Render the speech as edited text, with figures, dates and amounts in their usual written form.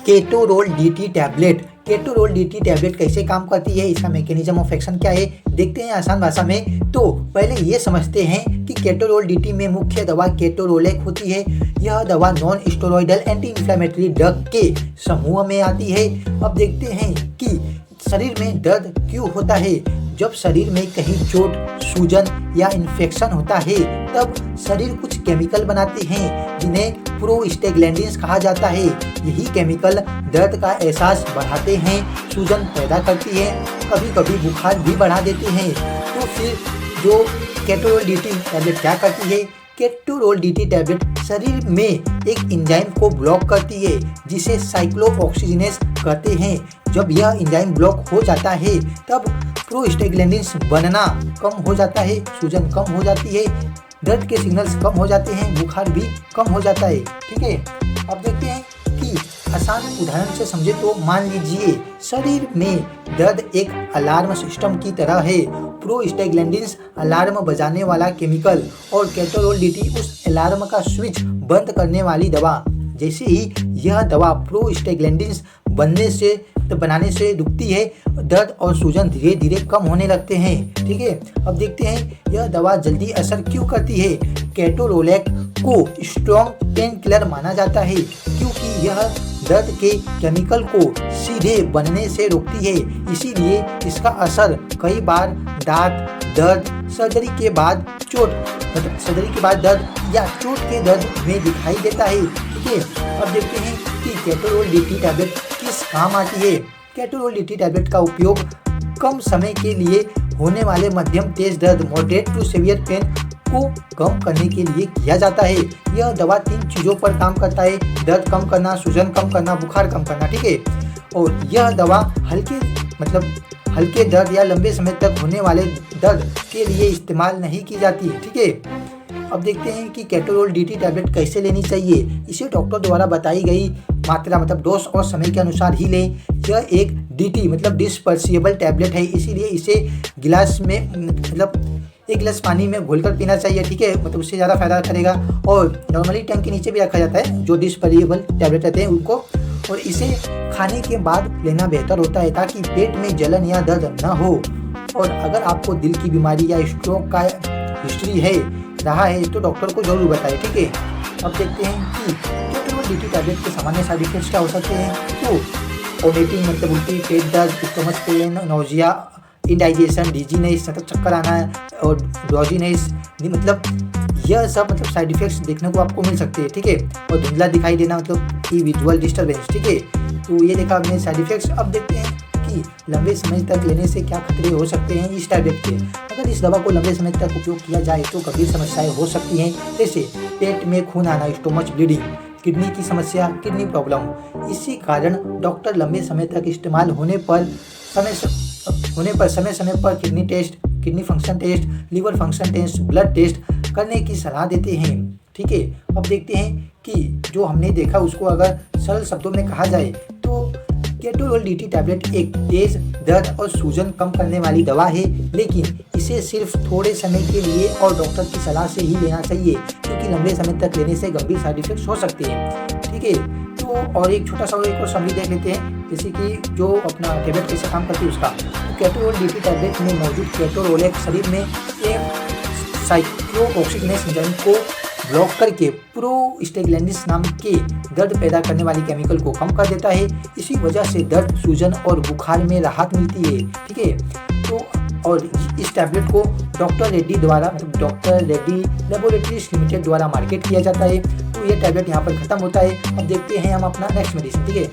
Ketorol DT tablet. Ketorol DT tablet कैसे काम करती है, इसका मैकेनिज्म ऑफ एक्शन क्या है, देखते हैं आसान भाषा में। तो पहले ये समझते हैं कि केटोरोल डीटी में मुख्य दवा केटोरोलेक होती है। यह दवा non steroidal anti inflammatory drug के समूह में आती है। अब देखते हैं कि शरीर में दर्द क्यों होता है। जब शरीर में कहीं चोट, सूजन या इन्फेक्शन होता है तब शरीर कुछ केमिकल बनाते हैं जिन्हें प्रोस्टाग्लैंडिन्स कहा जाता है। यही केमिकल दर्द का एहसास बढ़ाते हैं, सूजन पैदा करती है, कभी कभी बुखार भी बढ़ा देते हैं। तो फिर जो केटोरोल डीटी टैबलेट क्या करती है, केटोरोल डीटी टैबलेट शरीर में एक एंजाइम को ब्लॉक करती है जिसे साइक्लोऑक्सीजिनेस कहते हैं। जब यह एंजाइम ब्लॉक हो जाता है तब प्रोस्टाग्लैंडिन्स बनना कम हो जाता है, सूजन कम हो जाती है, दर्द के सिग्नल्स कम हो जाते हैं, बुखार भी कम हो जाता है। ठीक है, अब देखते हैं कि आसान उदाहरण से समझे तो मान लीजिए शरीर में दर्द एक अलार्म सिस्टम की तरह है। प्रोस्टाग्लैंडिन्स अलार्म बजाने वाला केमिकल और केटोरोल डीटी उस अलार्म का स्विच बंद करने वाली दवा। जैसे ही यह दवा प्रोस्टाग्लैंडिन्स बनाने से रुकती है, दर्द और सूजन धीरे धीरे कम होने लगते हैं। ठीक है, अब देखते हैं यह दवा जल्दी असर क्यों करती है। केटोरोलेक को स्ट्रॉन्ग पेन किलर माना जाता है क्योंकि यह दर्द के केमिकल को सीधे बनने से रोकती है। इसीलिए इसका असर कई बार दांत दर्द, सर्जरी के बाद दर्द या चोट के दर्द में दिखाई देता है। ठीक है, अब देखते हैं कि केटोरोल डीटी टैबलेट किस काम आती है। केटोरोल डीटी टैबलेट का उपयोग कम समय के लिए होने वाले मध्यम तेज दर्द मॉडरेट टू सीवियर पेन को कम करने के लिए किया जाता है। यह दवा 3 चीज़ों पर काम करता है, दर्द कम करना, सूजन कम करना, बुखार कम करना। ठीक है, और यह दवा हल्के दर्द या लंबे समय तक होने वाले दर्द के लिए इस्तेमाल नहीं की जाती। ठीक है, अब देखते हैं कि केटोरोल डीटी टैबलेट कैसे लेनी चाहिए। इसे डॉक्टर द्वारा बताई गई मात्रा डोज और समय के अनुसार ही लें। यह एक डीटी डिस्पर्सिबल टैबलेट है, इसीलिए इसे गिलास में एक गिलास पानी में घोलकर पीना चाहिए। ठीक है, उससे ज़्यादा फायदा करेगा। और नॉर्मली टंग के नीचे भी रखा जाता है जो डिस्पर्सिबल टैबलेट रहते हैं उनको, और इसे खाने के बाद लेना बेहतर होता है ताकि पेट में जलन या दर्द न हो। और अगर आपको दिल की बीमारी या स्ट्रोक का हिस्ट्री रहा है तो डॉक्टर को जरूर बताएं। ठीक है, अब देखते हैं कि केटोरोल डीटी टैबलेट के सामान्य साइड इफेक्ट्स क्या हो सकते हैं। तो वोमिटिंग उल्टी, पेट दर्द, stomach pain, nausea, indigestion, dizziness चक्कर आना और ड्रॉजीनेस, यह सब साइड इफेक्ट्स देखने को आपको मिल सकते हैं। ठीक है, और धुंधला दिखाई देना कि विजुअल डिस्टर्बेंस। ठीक है, तो ये देखा आपने साइड इफेक्ट्स। अब देखते हैं कि लंबे समय तक लेने से क्या खतरे हो सकते हैं इस टैबलेट के। अगर इस दवा को लंबे समय तक उपयोग किया जाए तो गंभीर समस्याएं हो सकती हैं, जैसे पेट में खून आना, स्टोमच ब्लीडिंग, किडनी की समस्या, किडनी प्रॉब्लम। इसी कारण डॉक्टर लंबे समय तक इस्तेमाल होने पर समय समय पर kidney test, kidney function test, liver function test, blood test करने की सलाह देते हैं। ठीक है, अब देखते हैं कि जो हमने देखा उसको अगर सरल शब्दों में कहा जाए तो केटोरोल डीटी टैबलेट एक तेज दर्द और सूजन कम करने वाली दवा है, लेकिन इसे सिर्फ थोड़े समय के लिए और डॉक्टर की सलाह से ही लेना चाहिए क्योंकि लंबे समय तक लेने से गंभीर साइड इफेक्ट्स हो सकते हैं। ठीक है, तो और एक छोटा सा एक और समरी देख लेते हैं, जैसे कि जो अपना टैबलेट कैसे काम करती है उसका। तो केटोरोल डीटी टैबलेट में मौजूद केटोरोलेक शरीर में एक साइक्लोऑक्सीजिनेस एंजाइम को ब्लॉक करके प्रोस्टाग्लैंडिन्स नाम के दर्द पैदा करने वाली केमिकल को कम कर देता है। इसी वजह से दर्द, सूजन और बुखार में राहत मिलती है। ठीक है, तो और इस टैबलेट को डॉक्टर रेड्डी लैबोरेटरीज लिमिटेड द्वारा मार्केट किया जाता है। तो ये टैबलेट यहाँ पर खत्म होता है। अब देखते हैं हम अपना नेक्स्ट मेडिसिन। ठीक है,